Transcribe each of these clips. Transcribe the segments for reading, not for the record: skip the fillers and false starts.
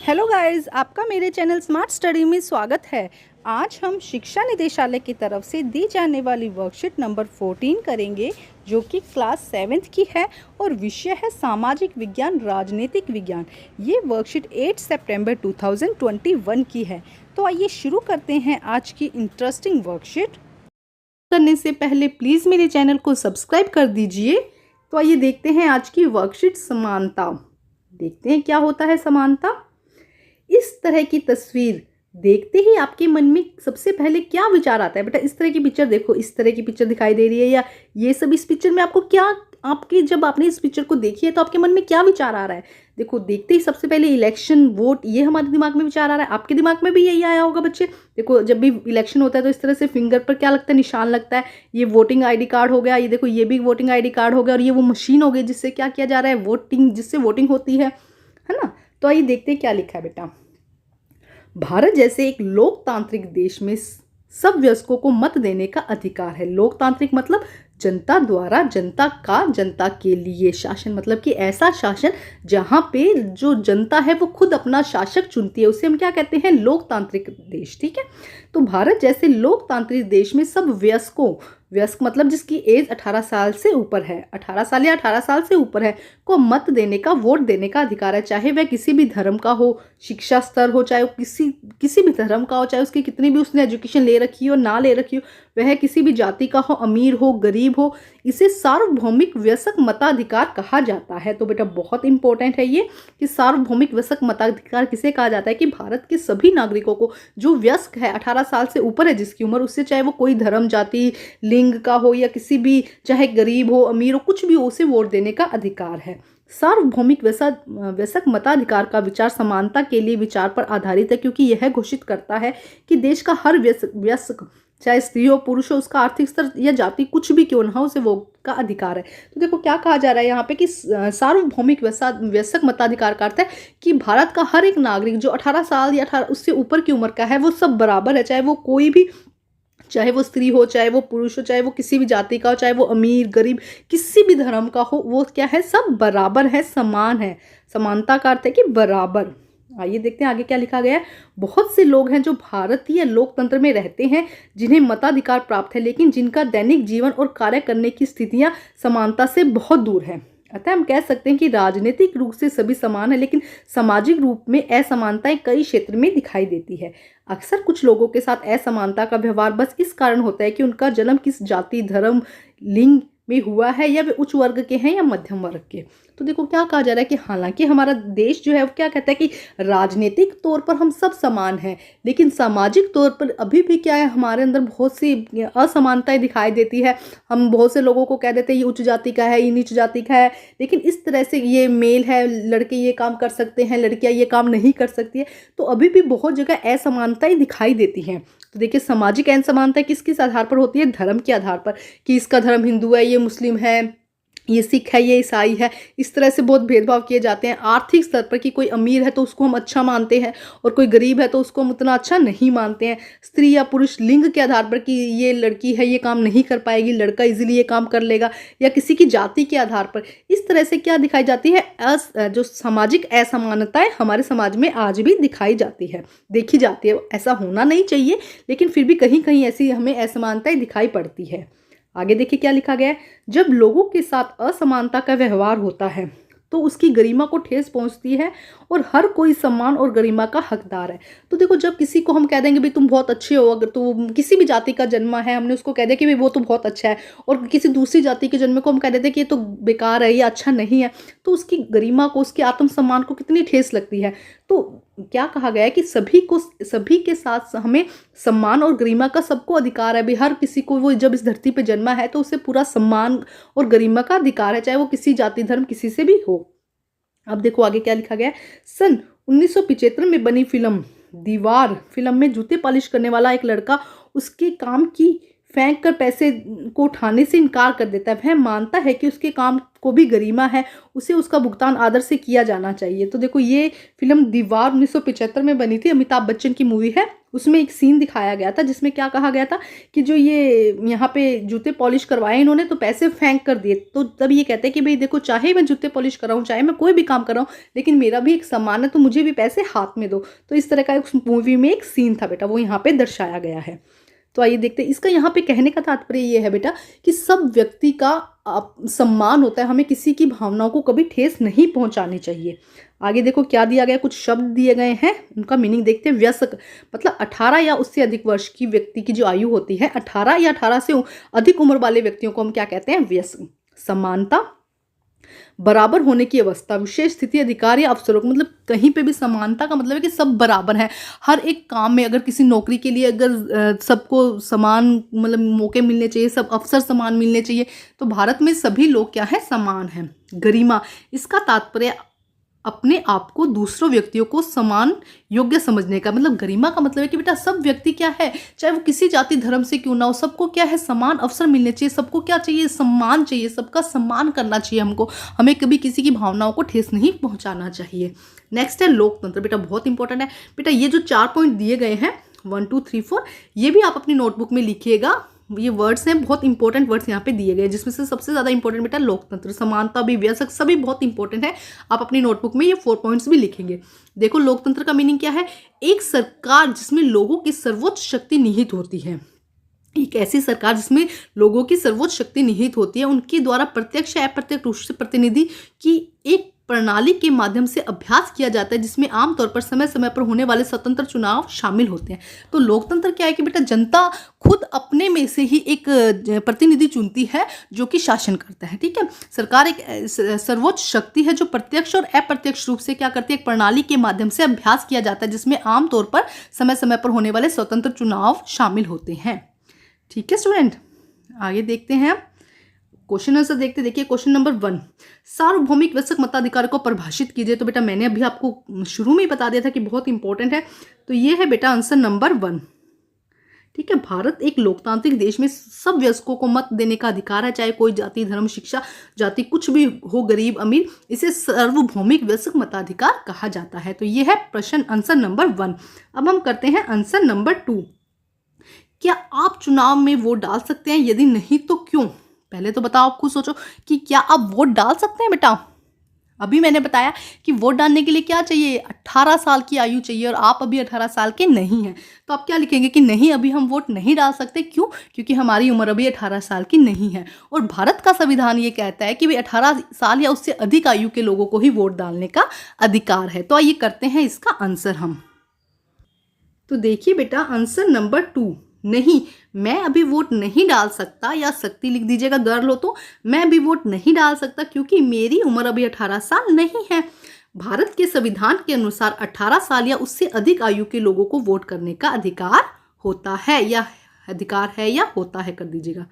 Hello guys, आपका मेरे channel smart study में स्वागत है। आज हम शिक्षा निदेशालय की तरफ से दी जाने वाली वर्कशीट नंबर 14 करेंगे, जो कि क्लास 7th की है और विषय है सामाजिक विज्ञान राजनीतिक विज्ञान। ये वर्कशीट 8 सितंबर 2021 की है। तो आइए शुरू करते हैं आज की इंटरेस्टिंग वर्कशीट। करने से पहले प्लीज़ मेरे चैनल को सब्सक्राइब कर दीजिए। तो आइए देखते हैं आज की वर्कशीट। समानता। देखते हैं क्या होता है समानता। इस तरह की तस्वीर देखते ही आपके मन में सबसे पहले क्या विचार आता है? बेटा इस तरह की पिक्चर देखो, इस तरह की पिक्चर दिखाई दे रही है, या ये सब इस पिक्चर में आपको क्या, आपकी जब आपने इस पिक्चर को देखी है तो आपके मन में क्या विचार आ रहा है? देखो, देखते ही सबसे पहले इलेक्शन, वोट, ये हमारे दिमाग में विचार आ रहा है। आपके दिमाग में भी यही आया होगा बच्चे। देखो, जब भी इलेक्शन होता है तो इस तरह से फिंगर पर क्या लगता है, निशान लगता है। ये वोटिंग आईडी कार्ड हो गया, ये देखो ये भी वोटिंग आईडी कार्ड हो गया, और ये वो मशीन हो गई जिससे क्या किया जा रहा है, वोटिंग, जिससे वोटिंग होती है ना। तो आइए देखते हैं क्या लिखा है बेटा। भारत जैसे एक लोकतांत्रिक देश में सब वयस्कों को मत देने का अधिकार है। लोकतांत्रिक मतलब जनता द्वारा, जनता का, जनता के लिए शासन, मतलब कि ऐसा शासन जहां पे जो जनता है वो खुद अपना शासक चुनती है, उसे हम क्या कहते हैं? लोकतांत्रिक देश। ठीक है। तो भारत जैसे लोकतांत्रिक देश में सब वयस्कों, वयस्क मतलब जिसकी एज 18 साल से ऊपर है, 18 साल या 18 साल से ऊपर है, को मत देने का, वोट देने का अधिकार है। चाहे वह किसी भी धर्म का हो, शिक्षा स्तर हो, चाहे वो किसी भी धर्म का हो, चाहे उसकी कितनी भी उसने एजुकेशन ले रखी हो ना ले रखी हो, वह किसी भी जाति का हो, अमीर हो, गरीब हो, इसे सार्वभौमिक वयस्क मताधिकार कहा जाता है। तो बेटा बहुत इंपॉर्टेंट है ये कि सार्वभौमिक वयस्क मताधिकार किसे कहा जाता है? कि भारत के सभी नागरिकों को, जो वयस्क है, 18 साल से ऊपर है जिसकी उम्र, उससे चाहे वो कोई धर्म, जाति, लिंग का हो, या किसी भी, चाहे गरीब हो, अमीर हो, कुछ भी हो, उसे वोट देने का अधिकार है। सार्वभौमिक वयस्क मताधिकार का विचार समानता के लिए विचार पर आधारित है, क्योंकि यह घोषित करता है कि देश का हर वयस्क, चाहे स्त्री हो, पुरुष हो, उसका आर्थिक स्तर या जाति कुछ भी क्यों ना हो, उसे वोट का अधिकार है। तो देखो क्या कहा जा रहा है यहाँ पे कि सार्वभौमिक वयस्क मताधिकार का अर्थ है कि भारत का हर एक नागरिक जो 18 साल या 18 उससे ऊपर की उम्र का है, वो सब बराबर है। चाहे वो कोई भी, चाहे वो स्त्री हो, चाहे वो पुरुष हो, चाहे वो किसी भी जाति का हो, चाहे वो अमीर गरीब किसी भी धर्म का हो, वो क्या है? सब बराबर है, समान है। समानता का अर्थ है कि बराबर। आइए देखते हैं आगे क्या लिखा गया है। बहुत से लोग हैं जो भारतीय लोकतंत्र में रहते हैं, जिन्हें मताधिकार प्राप्त है, लेकिन जिनका दैनिक जीवन और कार्य करने की स्थितियां समानता से बहुत दूर है। अतः हम कह सकते हैं कि राजनीतिक रूप से सभी समान है, लेकिन सामाजिक रूप में असमानताएं कई क्षेत्र में दिखाई देती है। अक्सर कुछ लोगों के साथ असमानता का व्यवहार बस इस कारण होता है कि उनका जन्म किस जाति, धर्म, लिंग में हुआ है, या वे उच्च वर्ग के हैं या मध्यम वर्ग के। तो देखो क्या कहा जा रहा है कि हालांकि हमारा देश जो है वो क्या कहता है कि राजनीतिक तौर पर हम सब समान हैं, लेकिन सामाजिक तौर पर अभी भी क्या है, हमारे अंदर बहुत सी असमानताएं दिखाई देती है। हम बहुत से लोगों को कह देते हैं ये उच्च जाति का है, ये नीच जाति का है, लेकिन इस तरह से ये मेल है, लड़के ये काम कर सकते हैं, लड़कियां ये काम नहीं कर सकती है। तो अभी भी बहुत जगह असमानताएं दिखाई देती हैं। तो देखिए, सामाजिक असमानता किस किस आधार पर होती है? धर्म के आधार पर, कि इसका धर्म हिंदू है, ये मुस्लिम है, ये सिख है, ये ईसाई है, इस तरह से बहुत भेदभाव किए जाते हैं। आर्थिक स्तर पर कि कोई अमीर है तो उसको हम अच्छा मानते हैं, और कोई गरीब है तो उसको हम उतना अच्छा नहीं मानते हैं। स्त्री या पुरुष लिंग के आधार पर कि ये लड़की है ये काम नहीं कर पाएगी, लड़का इजीली ये काम कर लेगा, या किसी की जाति के आधार पर, इस तरह से क्या दिखाई जाती है? जो सामाजिक असमानताएं हमारे समाज में आज भी दिखाई जाती है, देखी जाती है। ऐसा होना नहीं चाहिए, लेकिन फिर भी कहीं कहीं ऐसी हमें असमानताएं दिखाई पड़ती है। आगे देखिए क्या लिखा गया है। जब लोगों के साथ असमानता का व्यवहार होता है तो उसकी गरिमा को ठेस पहुंचती है, और हर कोई सम्मान और गरिमा का हकदार है। तो देखो, जब किसी को हम कह देंगे भाई तुम बहुत अच्छे हो, अगर तो किसी भी जाति का जन्म है, हमने उसको कह दिया कि भाई वो तो बहुत अच्छा है, और किसी दूसरी जाति के जन्म को हम कह देते हैं कि ये तो बेकार है, ये अच्छा नहीं है, तो उसकी गरिमा को, उसके आत्मसम्मान को कितनी ठेस लगती है। तो क्या कहा गया है कि सभी के साथ हमें सम्मान और गरिमा का सबको अधिकार है। भाई हर किसी को, वो जब इस धरती पे जन्मा है तो उसे पूरा सम्मान और गरिमा का अधिकार है, चाहे वो किसी जाति धर्म किसी से भी हो। अब देखो आगे क्या लिखा गया है। सन 1975 में बनी फिल्म दीवार फिल्म में जूते पॉलिश करने वाला एक लड़का उसके काम की फेंक कर पैसे को उठाने से इनकार कर देता है। वह मानता है कि उसके काम को भी गरिमा है, उसे उसका भुगतान आदर से किया जाना चाहिए। तो देखो ये फिल्म दीवार 1975 में बनी थी, अमिताभ बच्चन की मूवी है। उसमें एक सीन दिखाया गया था जिसमें क्या कहा गया था कि जो ये यहाँ पे जूते पॉलिश करवाए इन्होंने तो पैसे फेंक कर दिए। तो तब ये कहते हैं कि भाई देखो, चाहे मैं जूते पॉलिश कराऊँ, चाहे मैं कोई भी काम कराऊँ, लेकिन मेरा भी एक सम्मान है, तो मुझे भी पैसे हाथ में दो। तो इस तरह का उस मूवी में एक सीन था बेटा, वो यहाँ पे दर्शाया गया है। तो आइए देखते हैं, इसका यहाँ पे कहने का तात्पर्य ये है बेटा कि सब व्यक्ति का सम्मान होता है, हमें किसी की भावनाओं को कभी ठेस नहीं पहुंचानी चाहिए। आगे देखो क्या दिया गया, कुछ शब्द दिए गए हैं, उनका मीनिंग देखते हैं। वयस्क मतलब 18 या उससे अधिक वर्ष की व्यक्ति की जो आयु होती है, 18 या 18 से अधिक उम्र वाले व्यक्तियों को हम क्या कहते हैं, वयस्क। समानता, बराबर होने की अवस्था, विशेष स्थिति, अधिकार या अवसरों को, मतलब कहीं पे भी समानता का मतलब है कि सब बराबर हैं। हर एक काम में, अगर किसी नौकरी के लिए अगर सबको समान मतलब मौके मिलने चाहिए, सब अवसर समान मिलने चाहिए, तो भारत में सभी लोग क्या है, समान हैं। गरिमा, इसका तात्पर्य अपने आप को दूसरों व्यक्तियों को समान योग्य समझने का, मतलब गरिमा का मतलब है कि बेटा सब व्यक्ति क्या है, चाहे वो किसी जाति धर्म से क्यों ना हो, सबको क्या है, समान अवसर मिलने चाहिए, सबको क्या चाहिए, सम्मान चाहिए, सबका सम्मान करना चाहिए हमको, हमें कभी किसी की भावनाओं को ठेस नहीं पहुंचाना चाहिए। नेक्स्ट है लोकतंत्र, बेटा बहुत इंपॉर्टेंट है। बेटा ये जो 4 पॉइंट दिए गए हैं 1 2 3 4, ये भी आप अपनी नोटबुक में लिखिएगा। ये वर्ड्स हैं, बहुत इंपॉर्टेंट वर्ड्स यहाँ पे दिए गए, जिसमें से सबसे ज्यादा इंपॉर्टेंट बेटा लोकतंत्र, समानता भी, वयस्क सभी बहुत इंपॉर्टेंट है। आप अपनी नोटबुक में ये 4 पॉइंट्स भी लिखेंगे। देखो लोकतंत्र का मीनिंग क्या है, एक सरकार जिसमें लोगों की सर्वोच्च शक्ति निहित होती है। एक ऐसी सरकार जिसमें लोगों की सर्वोच्च शक्ति निहित होती है, उनके द्वारा प्रत्यक्ष या अप्रत्यक्ष रूप से प्रतिनिधि की एक प्रणाली के माध्यम से अभ्यास किया जाता है, जिसमें आमतौर पर समय समय पर होने वाले स्वतंत्र चुनाव शामिल होते हैं। तो लोकतंत्र क्या है कि बेटा जनता खुद अपने में से ही एक प्रतिनिधि चुनती है जो कि शासन करता है। ठीक है, सरकार एक सर्वोच्च शक्ति है जो प्रत्यक्ष और अप्रत्यक्ष रूप से क्या करती है, एक प्रणाली के माध्यम से अभ्यास किया जाता है, जिसमें आमतौर पर समय समय पर होने वाले स्वतंत्र चुनाव शामिल होते हैं। ठीक है स्टूडेंट, आगे देखते हैं क्वेश्चन आंसर देखते। देखिए क्वेश्चन नंबर 1, सार्वभौमिक वयस्क मताधिकार को परिभाषित कीजिए। तो बेटा मैंने अभी आपको शुरू में ही बता दिया था कि बहुत इंपॉर्टेंट है। तो ये है बेटा आंसर नंबर 1। ठीक है, भारत एक लोकतांत्रिक देश में सब वयस्कों को मत देने का अधिकार है, चाहे कोई जाति धर्म शिक्षा जाति कुछ भी हो, गरीब अमीर, इसे सार्वभौमिक वयस्क मताधिकार कहा जाता है। तो ये है प्रश्न आंसर नंबर 1। अब हम करते हैं आंसर नंबर 2। क्या आप चुनाव में वोट डाल सकते हैं, यदि नहीं तो क्यों? पहले तो बताओ, आप खुद सोचो कि क्या आप वोट डाल सकते हैं बेटा। अभी मैंने बताया कि वोट डालने के लिए क्या चाहिए, 18 साल की आयु चाहिए, और आप अभी 18 साल के नहीं हैं। तो आप क्या लिखेंगे कि नहीं, अभी हम वोट नहीं डाल सकते। क्यों? क्योंकि हमारी उम्र अभी 18 साल की नहीं है, और भारत का संविधान ये कहता है कि भाई 18 साल या उससे अधिक आयु के लोगों को ही वोट डालने का अधिकार है। तो आइए करते हैं इसका आंसर हम। तो देखिए बेटा आंसर नंबर 2, नहीं, मैं अभी वोट नहीं डाल सकता, या सकती लिख दीजिएगा गर्ल हो तो, मैं अभी वोट नहीं डाल सकता क्योंकि मेरी उम्र अभी 18 साल नहीं है। भारत के संविधान के अनुसार 18 साल या उससे अधिक आयु के लोगों को वोट करने का अधिकार होता है, या अधिकार है या होता है कर दीजिएगा।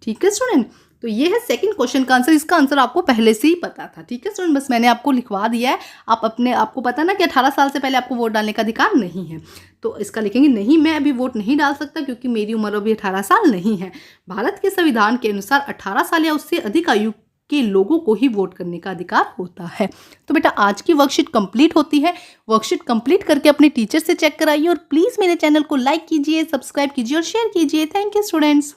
ठीक है स्टूडेंट, तो ये है सेकंड क्वेश्चन का आंसर। इसका आंसर आपको पहले से ही पता था। ठीक है स्टूडेंट, बस मैंने आपको लिखवा दिया है। आपको पता ना कि 18 साल से पहले आपको वोट डालने का अधिकार नहीं है। तो इसका लिखेंगे नहीं, मैं अभी वोट नहीं डाल सकता क्योंकि मेरी उम्र अभी 18 साल नहीं है। भारत के संविधान के अनुसार 18 साल या उससे अधिक आयु के लोगों को ही वोट करने का अधिकार होता है। तो बेटा आज की वर्कशीट कंप्लीट होती है। वर्कशीट कंप्लीट करके अपने टीचर से चेक कराइए, और प्लीज़ मेरे चैनल को लाइक कीजिए, सब्सक्राइब कीजिए और शेयर कीजिए। Thank you students.